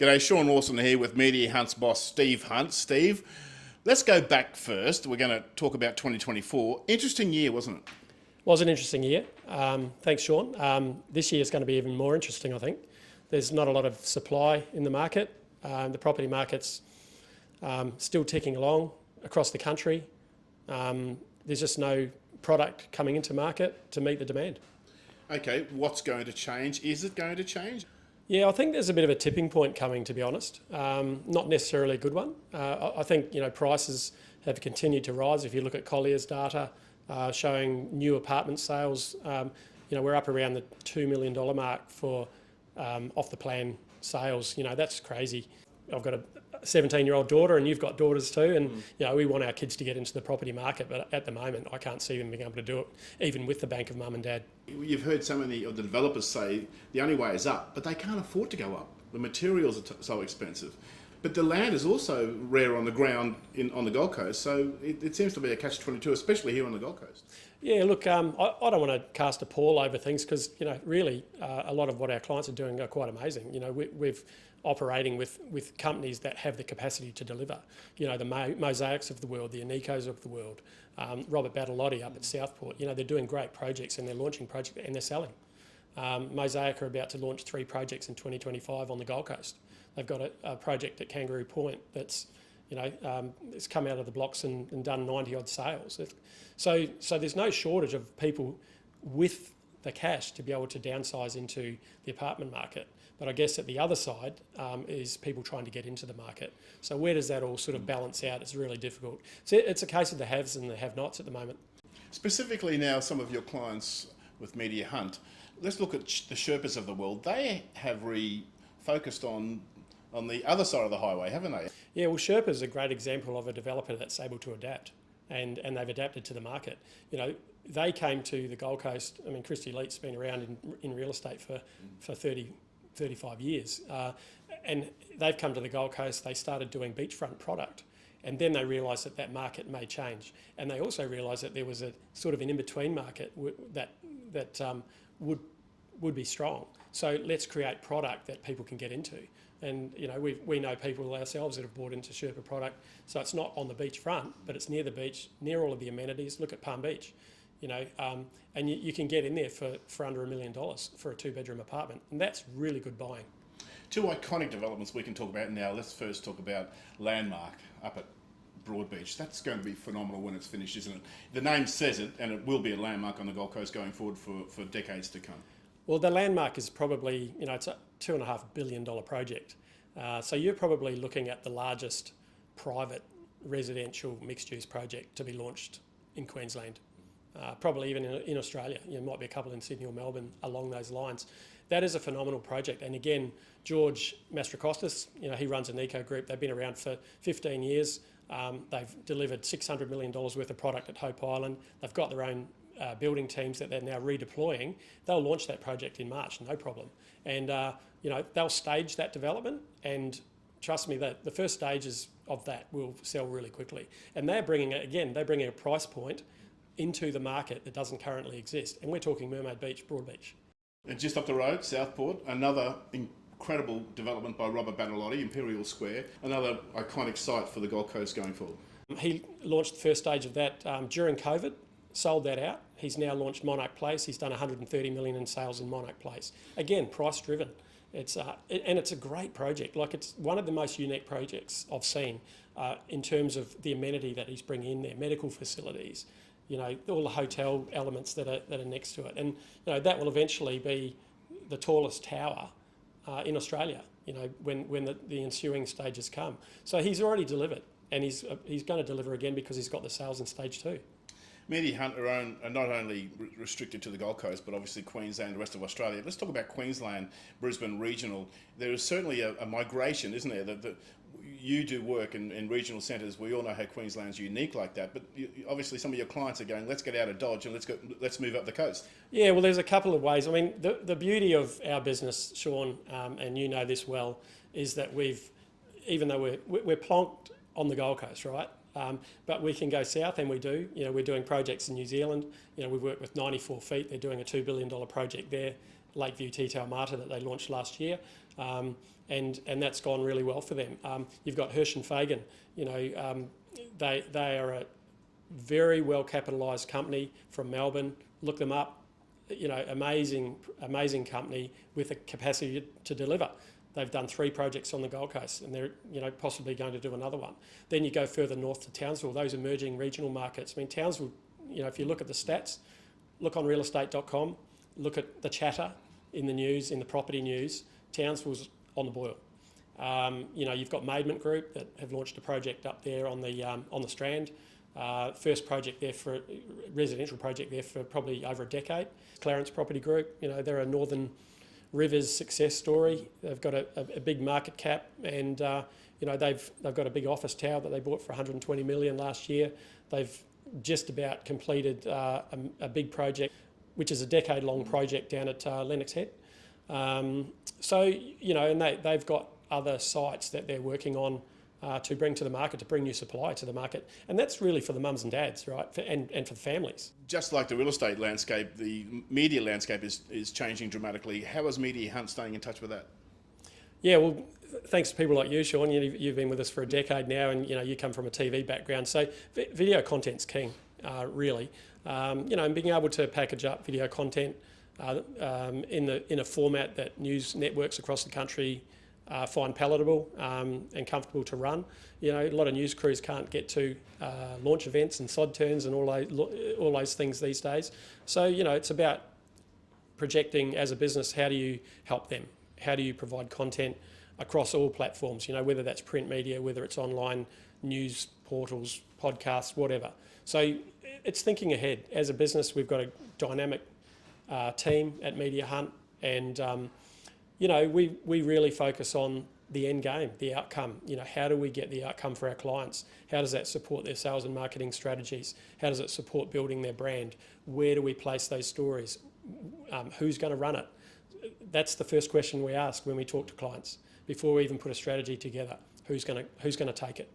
G'day, Sean Lawson here with Media Hunt's boss, Steve Hunt. Steve, let's go back first. We're going to talk about 2024. Interesting year, wasn't it? Was an interesting year. Thanks, Sean. This year is going to be even more interesting, I think. There's not a lot of supply in the market. The property market's still ticking along across the country. There's just no product coming into market to meet the demand. Okay, what's going to change? Is it going to change? Yeah, I think there's a bit of a tipping point coming, to be honest. Not necessarily a good one. I think prices have continued to rise. If you look at Collier's data showing new apartment sales, we're up around the $2 million mark for off the plan sales. That's crazy. I've got a 17-year-old daughter, and you've got daughters too, and we want our kids to get into the property market, but at the moment I can't see them being able to do it, even with the bank of mum and dad. You've heard so many of the developers say the only way is up, but they can't afford to go up. The materials are so expensive. But the land is also rare on the ground on the Gold Coast, so it seems to be a catch-22, especially here on the Gold Coast. Yeah, look, I don't want to cast a pall over things because, really a lot of what our clients are doing are quite amazing. We've operating with companies that have the capacity to deliver. The Mosaics of the world, the Anicos of the world, Robert Battalotti up at Southport. They're doing great projects and they're launching projects and they're selling. Mosaic are about to launch 3 projects in 2025 on the Gold Coast. They've got a project at Kangaroo Point that's, it's come out of the blocks and done 90 odd sales. So there's no shortage of people with the cash to be able to downsize into the apartment market. But I guess at the other side is people trying to get into the market. So where does that all sort of balance out? It's really difficult. So it's a case of the haves and the have-nots at the moment. Specifically now, some of your clients with Media Hunt, let's look at the Sherpas of the world. They have refocused on the other side of the highway, haven't they? Yeah, well, Sherpa is a great example of a developer that's able to adapt, and they've adapted to the market. They came to the Gold Coast. I mean, Christy Leit's been around in real estate for 35 years, and they've come to the Gold Coast. They started doing beachfront product, and then they realised that market may change, and they also realised that there was a sort of an in-between market that would be strong. So let's create product that people can get into. And we know people ourselves that have bought into Sherpa product. So it's not on the beach front, but it's near the beach, near all of the amenities. Look at Palm Beach, and you can get in there for under $1 million for a 2-bedroom apartment, and that's really good buying. 2 iconic developments we can talk about now. Let's first talk about Landmark up at Broadbeach. That's going to be phenomenal when it's finished, isn't it? The name says it, and it will be a landmark on the Gold Coast going forward for decades to come. Well, the Landmark is probably, it's a $2.5 billion project. So you're probably looking at the largest private residential mixed-use project to be launched in Queensland. Probably even in Australia. There might be a couple in Sydney or Melbourne along those lines. That is a phenomenal project. And again, George Mastrokostas, he runs an eco group. They've been around for 15 years. They've delivered $600 million worth of product at Hope Island. They've got their own building teams that they're now redeploying. They'll launch that project in March, no problem. And they'll stage that development, and trust me, that the first stages of that will sell really quickly. And they're bringing a price point into the market that doesn't currently exist. And we're talking Mermaid Beach, Broadbeach. And just up the road, Southport, another incredible development by Robert Battalotti, Imperial Square, another iconic site for the Gold Coast going forward. He launched the first stage of that during COVID. Sold that out. He's now launched Monarch Place. He's done $130 million in sales in Monarch Place. Again, price driven. It's a great project. Like, it's one of the most unique projects I've seen in terms of the amenity that he's bringing in there, medical facilities, all the hotel elements that are next to it, and that will eventually be the tallest tower in Australia. When the ensuing stages come. So he's already delivered, and he's going to deliver again because he's got the sales in stage 2. Media Hunt are not only restricted to the Gold Coast, but obviously Queensland and the rest of Australia. Let's talk about Queensland, Brisbane regional. There is certainly a migration, isn't there? That you do work in regional centres. We all know how Queensland's unique like that. But obviously some of your clients are going, let's get out of Dodge and let's move up the coast. Yeah, well, there's a couple of ways. I mean, the beauty of our business, Sean, and you know this well, is that even though we're plonked on the Gold Coast, right? But we can go south, and we do. We're doing projects in New Zealand. We've worked with 94 Feet. They're doing a $2 billion project there. Lakeview Tea Towel Mata that they launched last year, and that's gone really well for them. You've got Hirsch and Fagan. They are a very well capitalised company from Melbourne. Look them up. Amazing company with a capacity to deliver. They've done 3 projects on the Gold Coast, and they're possibly going to do another one. Then you go further north to Townsville, those emerging regional markets. I mean, Townsville, if you look at the stats, look on realestate.com, look at the chatter in the news, in the property news, Townsville's on the boil. You've got Maidment Group that have launched a project up there on the Strand. First project there for residential project there for probably over a decade. Clarence Property Group, they're a Northern Rivers success story. They've got a big market cap, and they've got a big office tower that they bought for 120 million last year. They've just about completed a big project, which is a decade-long project down at Lennox Head. And they've got other sites that they're working on to bring to the market, to bring new supply to the market. And that's really for the mums and dads, right, and for the families. Just like the real estate landscape, the media landscape is changing dramatically. How is Media Hunt staying in touch with that? Yeah, well, thanks to people like you, Sean. You've been with us for a decade now, and you come from a TV background. So video content's king, really. And being able to package up video content in a format that news networks across the country find palatable and comfortable to run. A lot of news crews can't get to launch events and sod turns and all those things these days. So it's about projecting as a business. How do you help them? How do you provide content across all platforms? Whether that's print media, whether it's online news portals, podcasts, whatever. So it's thinking ahead. As a business, we've got a dynamic team at Media Hunt, and we really focus on the end game, the outcome. How do we get the outcome for our clients? How does that support their sales and marketing strategies? How does it support building their brand? Where do we place those stories? Who's going to run it? That's the first question we ask when we talk to clients before we even put a strategy together. Who's going to take it?